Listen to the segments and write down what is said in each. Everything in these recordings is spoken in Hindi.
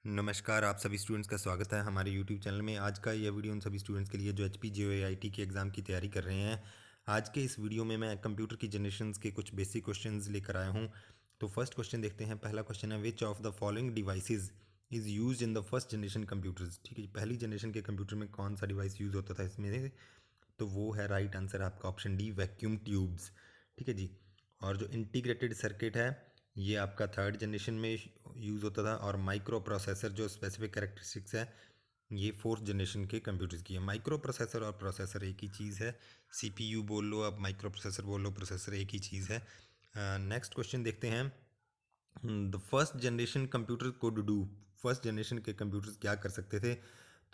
नमस्कार, आप सभी स्टूडेंट्स का स्वागत है हमारे यूट्यूब चैनल में। आज का यह वीडियो उन सभी स्टूडेंट्स के लिए जो HPGOAIT के एग्ज़ाम की तैयारी कर रहे हैं। आज के इस वीडियो में मैं कंप्यूटर की जनरेशन्स के कुछ बेसिक क्वेश्चंस लेकर आया हूं। तो फर्स्ट क्वेश्चन देखते हैं। पहला क्वेश्चन है, which of the following devices is use in the first generation computers. ठीक है जी, पहली जनरेशन के कंप्यूटर में कौन सा डिवाइस यूज़ होता था इसमें? तो वो है राइट आंसर आपका ऑप्शन डी, वैक्यूम ट्यूब्स। ठीक है जी। और जो इंटीग्रेटेड सर्किट है ये आपका थर्ड जनरेशन में यूज़ होता था। और माइक्रो प्रोसेसर जो स्पेसिफिक कैरेक्टरिस्टिक्स है ये फोर्थ जनरेशन के कंप्यूटर्स की है। माइक्रो प्रोसेसर और प्रोसेसर एक ही चीज़ है। CPU बोल लो, आप माइक्रो प्रोसेसर बोल लो, प्रोसेसर एक ही चीज़ है। नेक्स्ट क्वेश्चन देखते हैं। The first generation computer could do. First generation के कंप्यूटर्स क्या कर सकते थे?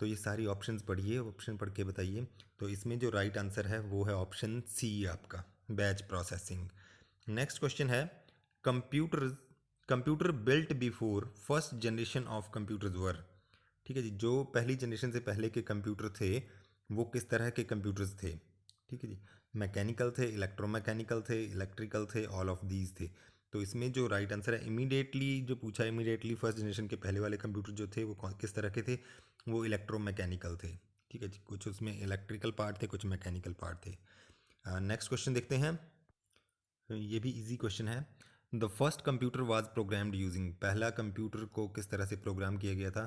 तो ये सारी ऑप्शंस पढ़िए, ऑप्शन पढ़ के बताइए। तो इसमें जो राइट आंसर है वो है ऑप्शन सी आपका, बैच प्रोसेसिंग। नेक्स्ट क्वेश्चन है, computer computer built before first generation of computers वर। ठीक है जी, जो पहली जनरेशन से पहले के कंप्यूटर थे वो किस तरह के कंप्यूटर्स थे? ठीक है जी, मैकेनिकल थे, इलेक्ट्रोमैकेनिकल थे, इलेक्ट्रिकल थे, ऑल ऑफ दीज थे। तो इसमें जो राइट आंसर है, इमीडिएटली जो पूछा है, इमीडिएटली फर्स्ट जनरेशन के पहले वाले कंप्यूटर जो थे वो किस तरह के थे? वो इलेक्ट्रोमैकेनिकल थे। ठीक है जी, कुछ उसमें इलेक्ट्रिकल पार्ट थे, कुछ मैकेनिकल पार्ट थे। नेक्स्ट क्वेश्चन देखते हैं। ये भी इजी क्वेश्चन है। The first computer was programmed using. पहला कंप्यूटर को किस तरह से प्रोग्राम किया गया था?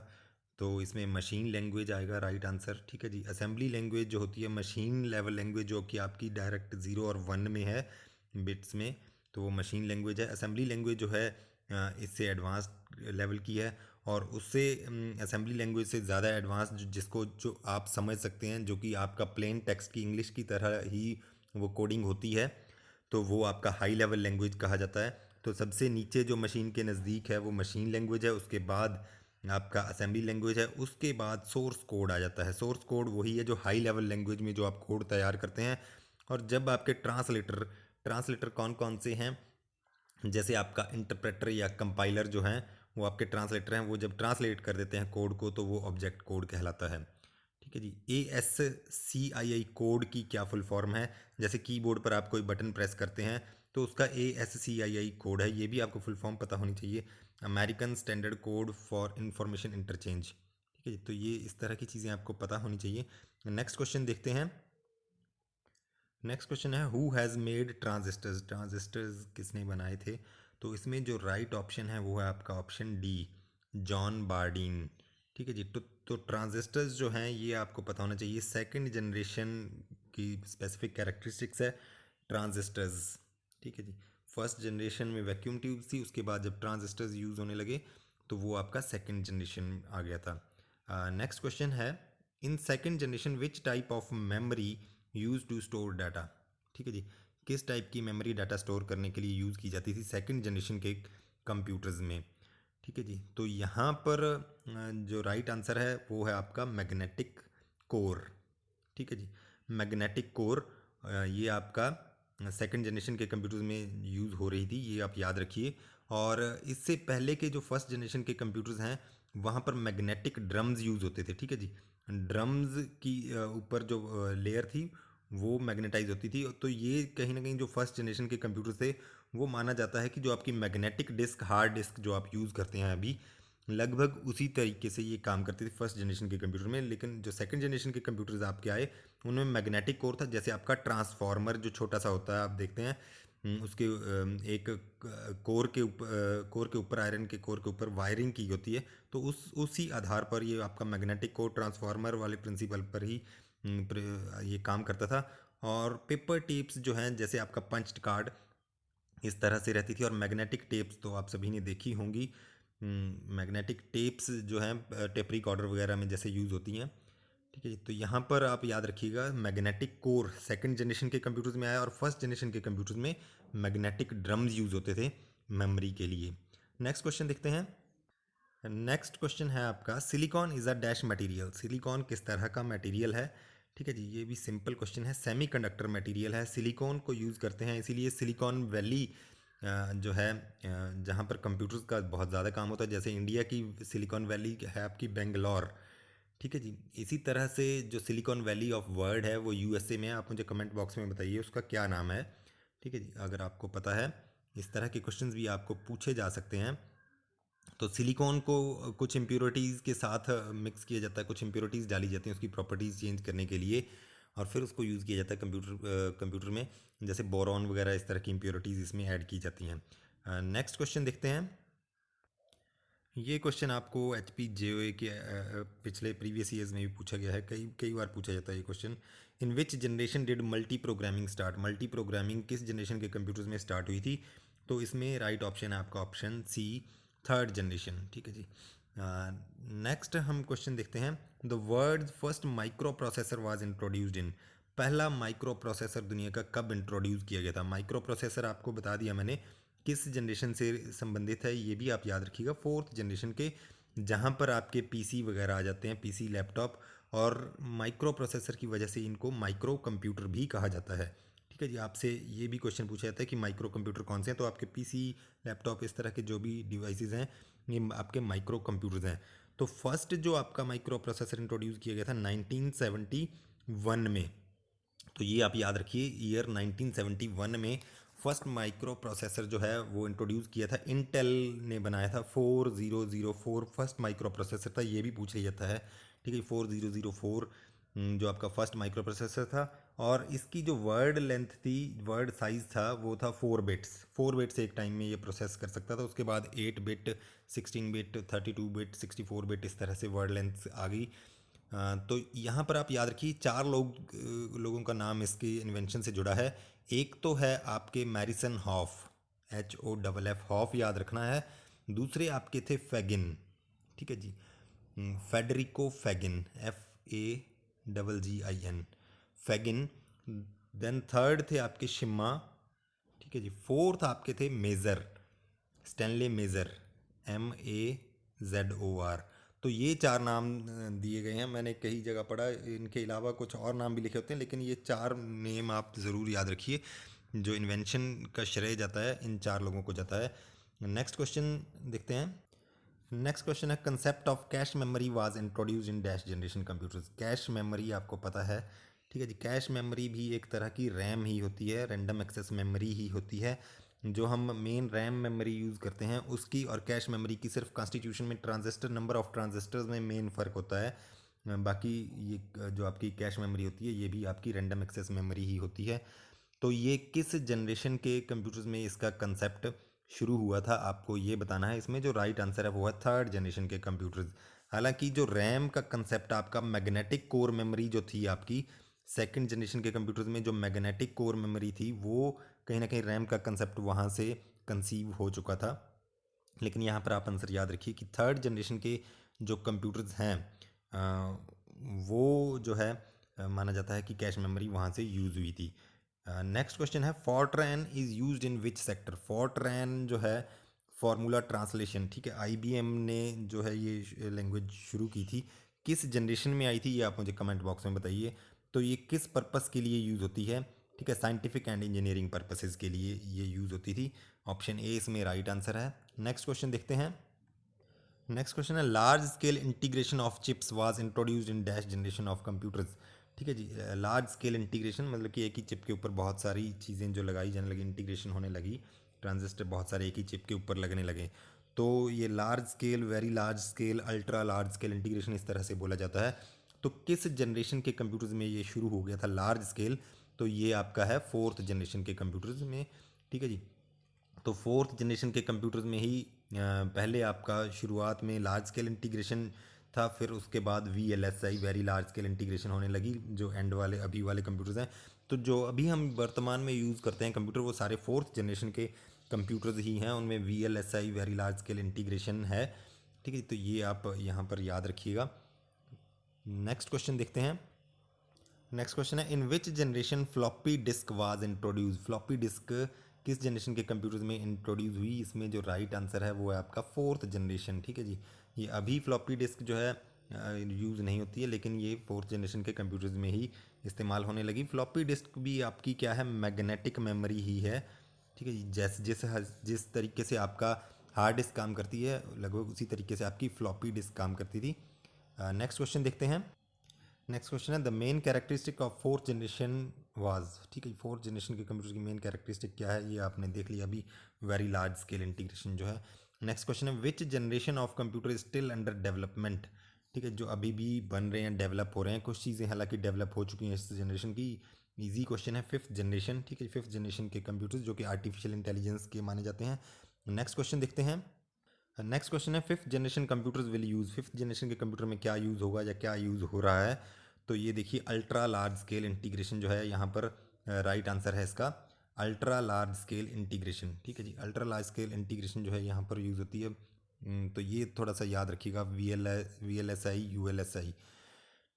तो इसमें मशीन लैंग्वेज आएगा राइट आंसर। ठीक है जी, असेंबली लैंग्वेज जो होती है, मशीन लेवल लैंग्वेज जो कि आपकी डायरेक्ट 0 और 1 में है, बिट्स में, तो वो मशीन लैंग्वेज है। असेंबली लैंग्वेज जो है इससे एडवांस लेवल की है। और उससे असेंबली लैंग्वेज से ज़्यादा एडवांस जिसको जो आप समझ सकते हैं, जो कि आपका प्लेन टेक्स्ट की इंग्लिश की तरह ही वो कोडिंग होती है, तो वो आपका हाई लेवल लैंग्वेज कहा जाता है। तो सबसे नीचे जो मशीन के नज़दीक है वो मशीन लैंग्वेज है, उसके बाद आपका असेंबली लैंग्वेज है, उसके बाद सोर्स कोड आ जाता है। सोर्स कोड वही है जो हाई लेवल लैंग्वेज में जो आप कोड तैयार करते हैं। और जब आपके ट्रांसलेटर ट्रांसलेटर कौन कौन से हैं, जैसे आपका इंटरप्रेटर या कंपाइलर जो हैं वो आपके ट्रांसलेटर हैं, वो जब ट्रांसलेट कर देते हैं कोड को तो वो ऑब्जेक्ट कोड कहलाता है। ठीक है जी। ASCII कोड की क्या फुल फॉर्म है? जैसे कीबोर्ड पर आप कोई बटन प्रेस करते हैं तो उसका ASCII कोड है, ये भी आपको फुल फॉर्म पता होनी चाहिए, American standard code for information interchange. ठीक है जी, तो ये इस तरह की चीज़ें आपको पता होनी चाहिए। नेक्स्ट क्वेश्चन देखते हैं। नेक्स्ट क्वेश्चन है, who has made transistors. Transistors किसने बनाए थे? तो इसमें जो राइट ऑप्शन है वो है आपका ऑप्शन डी, जॉन बार्डीन। ठीक है जी। तो ट्रांजिस्टर्स जो हैं ये आपको पता होना चाहिए, सेकंड जनरेशन की स्पेसिफिक कैरेक्टरिस्टिक्स है ट्रांजिस्टर्स। ठीक है जी। फर्स्ट जनरेशन में वैक्यूम ट्यूब्स थी, उसके बाद जब ट्रांजिस्टर्स यूज़ होने लगे तो वो आपका सेकंड जनरेशन आ गया था। नेक्स्ट क्वेश्चन है, in second generation which type of memory use to store data. ठीक है जी, किस टाइप की मेमोरी डाटा स्टोर करने के लिए यूज़ की जाती थी सेकंड जनरेशन के कंप्यूटर्स में? ठीक है जी, तो यहाँ पर जो राइट आंसर है वो है आपका मैग्नेटिक कोर। ठीक है जी, मैग्नेटिक कोर ये आपका सेकंड जनरेशन के कंप्यूटर्स में यूज़ हो रही थी, ये आप याद रखिए। और इससे पहले के जो फर्स्ट जनरेशन के कंप्यूटर्स हैं वहाँ पर मैग्नेटिक ड्रम्स यूज़ होते थे। ठीक है जी, ड्रम्स की ऊपर जो लेयर थी वो मैग्नेटाइज होती थी। तो ये कहीं ना कहीं जो फर्स्ट जनरेशन के कंप्यूटर थे वो माना जाता है कि जो आपकी मैग्नेटिक डिस्क, हार्ड डिस्क जो आप यूज़ करते हैं अभी, लगभग उसी तरीके से ये काम करती थी फर्स्ट जनरेशन के कंप्यूटर में। लेकिन जो सेकंड जनरेशन के कंप्यूटर्स आपके आए उनमें मैग्नेटिक कोर था। जैसे आपका ट्रांसफार्मर जो छोटा सा होता है आप देखते हैं, उसके एक कोर के ऊपर आयरन के कोर के ऊपर वायरिंग की होती है। तो उसी आधार पर ये आपका मैग्नेटिक कोर ट्रांसफार्मर वाले प्रिंसिपल पर ही ये काम करता था। और पेपर टेप्स जो हैं, जैसे आपका पंच्ड कार्ड इस तरह से रहती थी। और मैग्नेटिक टेप्स तो आप सभी ने देखी होंगी। मैग्नेटिक टेप्स जो हैं टेप रिकॉर्डर वगैरह में जैसे यूज़ होती हैं। ठीक है जी, तो यहाँ पर आप याद रखिएगा, मैग्नेटिक कोर सेकंड जनरेशन के कंप्यूटर्स में आया और फर्स्ट जनरेशन के कंप्यूटर्स में मैग्नेटिक ड्रम्स यूज़ होते थे मेमोरी के लिए। नेक्स्ट क्वेश्चन देखते हैं। नेक्स्ट क्वेश्चन है आपका, silicon is a dash material. Silicon किस तरह का मटेरियल है? ठीक है जी, ये भी सिंपल क्वेश्चन है। सेमीकंडक्टर मटेरियल है, सिलिकॉन को यूज़ करते हैं, इसीलिए सिलिकॉन वैली जो है जहाँ पर कंप्यूटर्स का बहुत ज़्यादा काम होता है, जैसे इंडिया की सिलिकॉन वैली है आपकी बेंगलोर। ठीक है जी, इसी तरह से जो सिलिकॉन वैली ऑफ वर्ल्ड है वो USA में है। आप मुझे कमेंट बॉक्स में बताइए उसका क्या नाम है। ठीक है जी, अगर आपको पता है। इस तरह के क्वेश्चंस भी आपको पूछे जा सकते हैं। तो सिलिकॉन को कुछ इम्प्योरिटीज़ के साथ मिक्स किया जाता है, कुछ इम्प्योरिटीज़ डाली जाती हैं उसकी प्रॉपर्टीज़ चेंज करने के लिए, और फिर उसको यूज़ किया जाता है कंप्यूटर में, जैसे बोरॉन वगैरह इस तरह की इम्प्योरिटीज़ इसमें ऐड की जाती हैं। नेक्स्ट क्वेश्चन देखते हैं। ये क्वेश्चन आपको एच पी जे ओ ए के पिछले प्रीवियस ईयर्स में भी पूछा गया है, कई कई बार पूछा जाता है ये question. In which generation did multi programming start? Multi programming किस जनरेशन के कंप्यूटर्स में स्टार्ट हुई थी? तो इसमें राइट ऑप्शन है आपका ऑप्शन सी, थर्ड जनरेशन। ठीक है जी। नेक्स्ट हम क्वेश्चन देखते हैं। The world first micro processor was introduced in? पहला माइक्रो प्रोसेसर दुनिया का कब इंट्रोड्यूस किया गया था? माइक्रो प्रोसेसर आपको बता दिया मैंने किस जनरेशन से संबंधित है, ये भी आप याद रखिएगा, फोर्थ जनरेशन के, जहाँ पर आपके पीसी वगैरह आ जाते हैं, पीसी लैपटॉप, और माइक्रो प्रोसेसर की वजह से इनको माइक्रो कंप्यूटर भी कहा जाता है। ठीक है जी। आपसे ये भी क्वेश्चन पूछा जाता है कि माइक्रो कंप्यूटर कौन से हैं, तो आपके पीसी लैपटॉप इस तरह के जो भी डिवाइसेस हैं ये आपके माइक्रो कंप्यूटर्स हैं। तो फर्स्ट जो आपका माइक्रो प्रोसेसर इंट्रोड्यूस किया गया था 1971 में, तो ये आप याद रखिए, ईयर 1971 में फर्स्ट माइक्रो प्रोसेसर जो है वो इंट्रोड्यूस किया था, इंटेल ने बनाया था। 4004 फर्स्ट माइक्रो प्रोसेसर था, ये भी पूछ लिया जाता है। ठीक है, 4004 जो आपका फर्स्ट माइक्रो प्रोसेसर था, और इसकी जो वर्ड लेंथ थी, वर्ड साइज़ था, वो था 4 बिट्स। 4 बिट्स एक टाइम में ये प्रोसेस कर सकता था। उसके बाद 8 बिट, 16 बिट, 32 बिट, 64 बिट, इस तरह से वर्ड लेंथ आ गई। तो यहाँ पर आप याद रखिए लोगों का नाम इसके इन्वेंशन से जुड़ा है। एक तो है आपके मैरिसन हॉफ, HOFF, हॉफ याद रखना है। दूसरे आपके थे फैगिन। ठीक है जी, Federico Faggin, FAGGIN, Faggin. Then third थे आपके शिम्मा। ठीक है जी। फोर्थ आपके थे मेज़र, स्टैनले मेज़र, MAZOR। तो ये चार नाम दिए गए हैं, मैंने कई जगह पढ़ा, इनके अलावा कुछ और नाम भी लिखे होते हैं, लेकिन ये चार नेम आप ज़रूर याद रखिए। जो इन्वेंशन का श्रेय जाता है इन चार लोगों को जाता है। नेक्स्ट क्वेश्चन देखते हैं। नेक्स्ट क्वेश्चन है, concept of cache memory was introduce in dash generation computers? Cache memory आपको पता है। ठीक है जी। कैश मेमोरी भी एक तरह की रैम ही होती है, रैंडम एक्सेस मेमोरी ही होती है। जो हम मेन रैम मेमोरी यूज़ करते हैं उसकी और कैश मेमोरी की सिर्फ कॉन्स्टिट्यूशन में, ट्रांजिस्टर, नंबर ऑफ ट्रांजिस्टर्स में मेन फ़र्क होता है। बाकी ये जो आपकी कैश मेमोरी होती है ये भी आपकी रैंडम एक्सेस मेमोरी ही होती है। तो ये किस जनरेशन के कंप्यूटर्स में इसका कंसेप्ट शुरू हुआ था, आपको ये बताना है। इसमें जो राइट आंसर है वो है थर्ड जनरेशन के कंप्यूटर्स। हालांकि जो रैम का कंसेप्ट आपका मैग्नेटिक कोर मेमोरी जो थी आपकी सेकंड जनरेशन के कंप्यूटर्स में, जो मैग्नेटिक कोर मेमोरी थी वो कहीं ना कहीं रैम का कंसेप्ट वहाँ से कंसीव हो चुका था। लेकिन यहाँ पर आप आंसर याद रखिए कि थर्ड जनरेशन के जो कंप्यूटर्स हैं वो जो है माना जाता है कि कैश मेमोरी वहाँ से यूज़ हुई थी। नेक्स्ट क्वेश्चन है, Fortran is used in which sector? Fortran जो है फार्मूला ट्रांसलेशन, ठीक है, IBM ने जो है ये लैंग्वेज शुरू की थी, किस जनरेशन में आई थी ये आप मुझे कमेंट बॉक्स में बताइए। तो ये किस पर्पस के लिए यूज़ होती है? ठीक है, साइंटिफिक एंड इंजीनियरिंग पर्पसेस के लिए ये यूज़ होती थी। ऑप्शन ए इसमें राइट आंसर है। नेक्स्ट क्वेश्चन देखते हैं। नेक्स्ट क्वेश्चन है, large scale integration of chips was introduced in dash generation of computers? ठीक है जी। लार्ज स्केल इंटीग्रेशन मतलब कि एक ही चिप के ऊपर बहुत सारी चीज़ें जो लगाई जाने लगी, इंटीग्रेशन होने लगी, ट्रांजिस्टर बहुत सारे एक ही चिप के ऊपर लगने लगे। तो ये large scale, very large scale, ultra large scale integration इस तरह से बोला जाता है। तो किस जनरेशन के कंप्यूटर्स में ये शुरू हो गया था लार्ज स्केल? तो ये आपका है फोर्थ जनरेशन के कंप्यूटर्स में। ठीक है जी। तो फोर्थ जनरेशन के कंप्यूटर्स में ही पहले आपका शुरुआत में लार्ज स्केल इंटीग्रेशन था, फिर उसके बाद VLSI, very large scale integration होने लगी, जो एंड वाले अभी वाले कंप्यूटर्स हैं। तो जो अभी हम वर्तमान में यूज़ करते हैं कंप्यूटर, वो सारे फोर्थ जनरेशन के कंप्यूटर्स ही हैं, उनमें VLSI, very large scale integration है। ठीक है, तो ये आप यहाँ पर याद रखिएगा। नेक्स्ट क्वेश्चन देखते हैं। नेक्स्ट क्वेश्चन है, in which generation floppy disk was introduce? Floppy disk किस जनरेशन के कंप्यूटर्स में इंट्रोड्यूस हुई? इसमें जो राइट आंसर है वो है आपका फोर्थ जनरेशन। ठीक है जी। ये अभी फ्लॉपी डिस्क जो है यूज़ नहीं होती है, लेकिन ये फोर्थ जनरेशन के कंप्यूटर्स में ही इस्तेमाल होने लगी। फ्लॉपी डिस्क भी आपकी क्या है, मैग्नेटिक मेमोरी ही है। ठीक है जी। जिस तरीके से आपका हार्ड डिस्क काम करती है, लगभग उसी तरीके से आपकी फ्लॉपी डिस्क काम करती थी। नेक्स्ट क्वेश्चन देखते हैं। नेक्स्ट क्वेश्चन है, the main characteristic of fourth generation was? ठीक है, फोर्थ जनरेशन के कंप्यूटर की मेन कैरेक्टरिस्टिक क्या है ये आपने देख लिया अभी, वेरी लार्ज स्केल इंटीग्रेशन जो है। नेक्स्ट क्वेश्चन है विच generation of computer is still under development. ठीक है, जो अभी भी बन रहे हैं, डेवलप हो रहे हैं, कुछ चीज़ें हालांकि डेवलप हो चुकी हैं इस जनरेशन की। इजी क्वेश्चन है, फिफ्थ जनरेशन। ठीक है, फिफ्थ जनरेशन के कंप्यूटर्स जो कि आर्टिफिशियल इंटेलिजेंस के माने जाते हैं। नेक्स्ट क्वेश्चन देखते हैं। नेक्स्ट क्वेश्चन है fifth generation computers will use. Fifth generation के कंप्यूटर में क्या यूज़ होगा या क्या यूज़ हो रहा है। तो ये देखिए अल्ट्रा लार्ज स्केल इंटीग्रेशन जो है यहाँ पर राइट आंसर है इसका, अल्ट्रा लार्ज स्केल इंटीग्रेशन। ठीक है जी, अल्ट्रा लार्ज स्केल इंटीग्रेशन जो है यहाँ पर यूज़ होती है। तो ये थोड़ा सा याद रखिएगा, VLSI ULSI।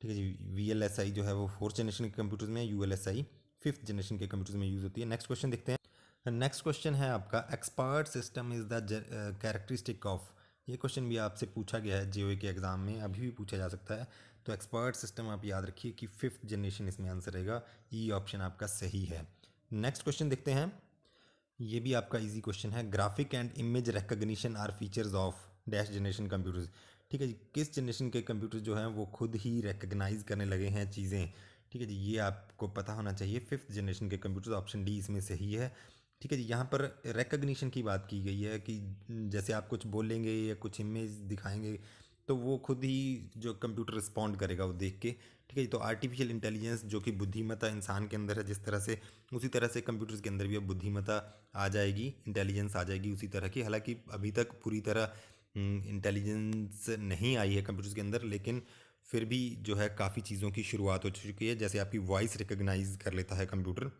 ठीक है जी, VLSI जो है वो फोर्थ जनरेशन के कंप्यूटर्स में, ULSI फिफ्थ जनरेशन के कंप्यूटर्स में यूज़ होती है। नेक्स्ट क्वेश्चन देखते हैं। नेक्स्ट क्वेश्चन है आपका expert system is the characteristic of. ये क्वेश्चन भी आपसे पूछा गया है जेओए के एग्ज़ाम में, अभी भी पूछा जा सकता है। तो एक्सपर्ट सिस्टम आप याद रखिए कि फिफ्थ जनरेशन इसमें आंसर रहेगा, ई ऑप्शन आपका सही है। नेक्स्ट क्वेश्चन देखते हैं। ये भी आपका इजी क्वेश्चन है, graphic and image recognition are features of dash generation computers. ठीक है जी, किस जनरेशन के कंप्यूटर जो हैं वो खुद ही रिकग्नाइज करने लगे हैं चीज़ें। ठीक है जी, ये आपको पता होना चाहिए। फिफ्थ जनरेशन के कंप्यूटर्स, ऑप्शन डी इसमें सही है। ठीक है जी, यहाँ पर रिकग्निशन की बात की गई है कि जैसे आप कुछ बोलेंगे या कुछ इमेज दिखाएंगे तो वो खुद ही जो कंप्यूटर रिस्पॉन्ड करेगा वो देख के। ठीक है जी, तो आर्टिफिशियल इंटेलिजेंस जो कि बुद्धिमत्ता इंसान के अंदर है जिस तरह से, उसी तरह से कंप्यूटर्स के अंदर भी अब बुद्धिमत्ता आ जाएगी, इंटेलिजेंस आ जाएगी उसी तरह की। हालांकि अभी तक पूरी तरह इंटेलिजेंस नहीं आई है कंप्यूटर्स के अंदर, लेकिन फिर भी जो है काफ़ी चीज़ों की शुरुआत हो चुकी है, जैसे आपकी वॉइस रिकग्नाइज कर लेता है कंप्यूटर।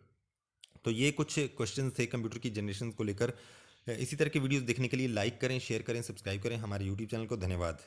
तो ये कुछ क्वेश्चन थे कंप्यूटर की जनरेशन को लेकर। इसी तरह की वीडियोस देखने के लिए लाइक करें, शेयर करें, सब्सक्राइब करें हमारे यूट्यूब चैनल को। धन्यवाद।